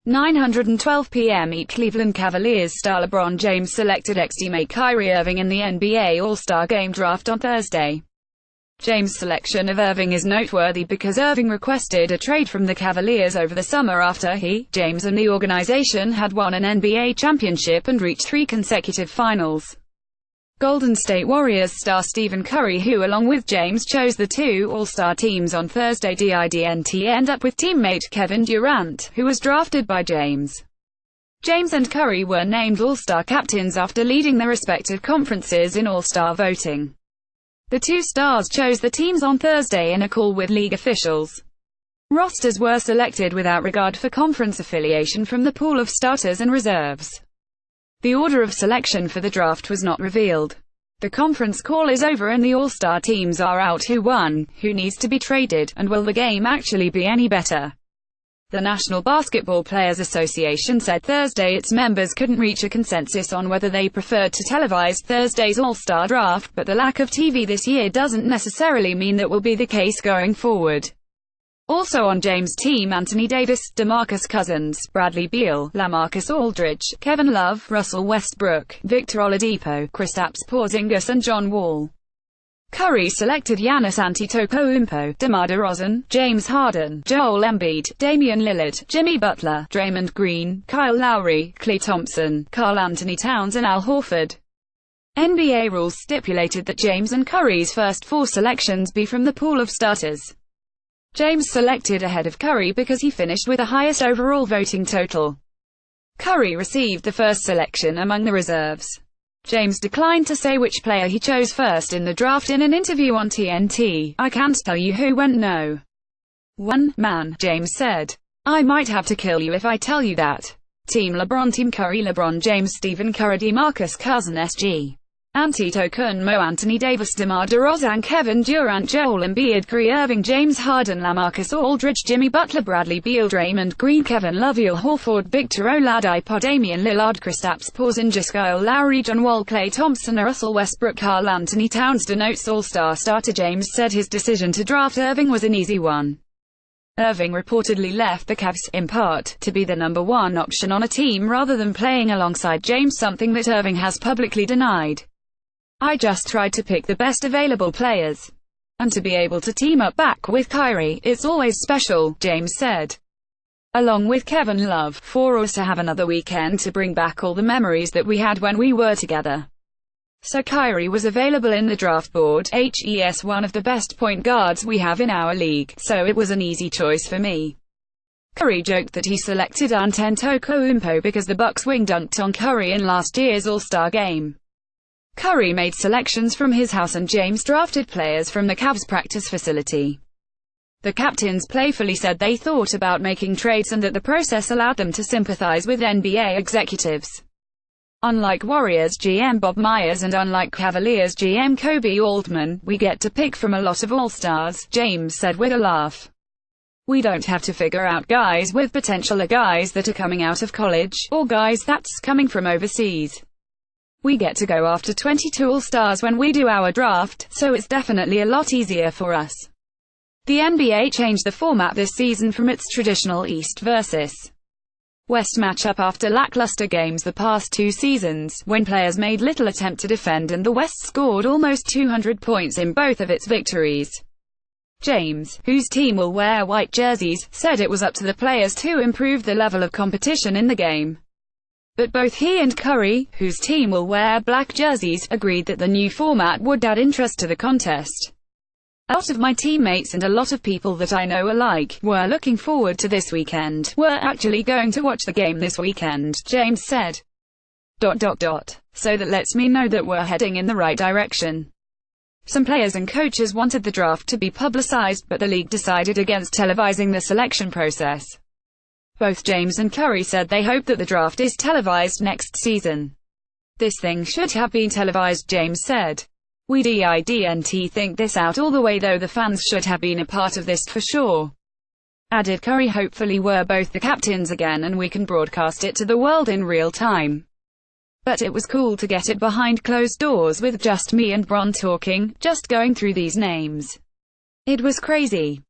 9:12 p.m. Cleveland Cavaliers star LeBron James selected ex-teammate Kyrie Irving in the NBA All-Star Game draft on Thursday. James' selection of Irving is noteworthy because Irving requested a trade from the Cavaliers over the summer after James and the organization had won an NBA championship and reached 3 consecutive finals. Golden State Warriors star Stephen Curry, who along with James chose the 2 All-Star teams on Thursday, didn't end up with teammate Kevin Durant, who was drafted by James. James and Curry were named All-Star captains after leading their respective conferences in All-Star voting. The 2 stars chose the teams on Thursday in a call with league officials. Rosters were selected without regard for conference affiliation from the pool of starters and reserves. The order of selection for the draft was not revealed. The conference call is over and the All-Star teams are out: who won, who needs to be traded, and will the game actually be any better? The National Basketball Players Association said Thursday its members couldn't reach a consensus on whether they preferred to televise Thursday's All-Star Draft, but the lack of TV this year doesn't necessarily mean that will be the case going forward. Also on James' team: Anthony Davis, DeMarcus Cousins, Bradley Beal, LaMarcus Aldridge, Kevin Love, Russell Westbrook, Victor Oladipo, Kristaps Porzingis and John Wall. Curry selected Giannis Antetokounmpo, DeMar DeRozan, James Harden, Joel Embiid, Damian Lillard, Jimmy Butler, Draymond Green, Kyle Lowry, Klay Thompson, Karl Anthony Towns and Al Horford. NBA rules stipulated that James and Curry's first 4 selections be from the pool of starters. James selected ahead of Curry because he finished with the highest overall voting total. Curry received the first selection among the reserves. James declined to say which player he chose first in the draft in an interview on TNT. "I can't tell you who went no. 1, man," James said. "I might have to kill you if I tell you that." Team LeBron: Team Curry, LeBron James, Stephen Curry, DeMarcus Cousins, SG. Antetokounmpo, Anthony Davis, DeMar DeRozan, Kevin Durant, Joel Embiid, Kyrie Irving, James Harden, LaMarcus Aldridge, Jimmy Butler, Bradley Beal, Draymond Green, Kevin Love, Al Horford, Victor Oladipo, Damian Lillard, Kristaps Porzingis, Kyle Lowry, John Wall, Klay Thompson, Russell Westbrook, Karl Anthony Towns. Denotes All-Star starter. James said his decision to draft Irving was an easy one. Irving reportedly left the Cavs, in part, to be the number 1 option on a team rather than playing alongside James, something that Irving has publicly denied. "I just tried to pick the best available players. And to be able to team up back with Kyrie, it's always special," James said. "Along with Kevin Love, for us to have another weekend to bring back all the memories that we had when we were together. So Kyrie was available in the draft board. He's one of the best point guards we have in our league, so it was an easy choice for me." Curry joked that he selected Antetokounmpo because the Bucks wing dunked on Curry in last year's All-Star Game. Curry made selections from his house and James drafted players from the Cavs practice facility. The captains playfully said they thought about making trades and that the process allowed them to sympathize with NBA executives. "Unlike Warriors GM Bob Myers and unlike Cavaliers GM Kobe Altman, we get to pick from a lot of all-stars," James said with a laugh. "We don't have to figure out guys with potential or guys that are coming out of college, or guys that's coming from overseas. We get to go after 22 All-Stars when we do our draft, so it's definitely a lot easier for us." The NBA changed the format this season from its traditional East versus West matchup after lackluster games the past 2 seasons, when players made little attempt to defend and the West scored almost 200 points in both of its victories. James, whose team will wear white jerseys, said it was up to the players to improve the level of competition in the game. But both he and Curry, whose team will wear black jerseys, agreed that the new format would add interest to the contest. "A lot of my teammates and a lot of people that I know alike were looking forward to this weekend. We're actually going to watch the game this weekend," James said. So that lets me know that we're heading in the right direction. Some players and coaches wanted the draft to be publicized, but the league decided against televising the selection process. Both James and Curry said they hope that the draft is televised next season. "This thing should have been televised," James said. "We didn't think this out all the way though. The fans should have been a part of this for sure." Added Curry, "Hopefully we're both the captains again and we can broadcast it to the world in real time. But it was cool to get it behind closed doors with just me and Bron talking, just going through these names. It was crazy."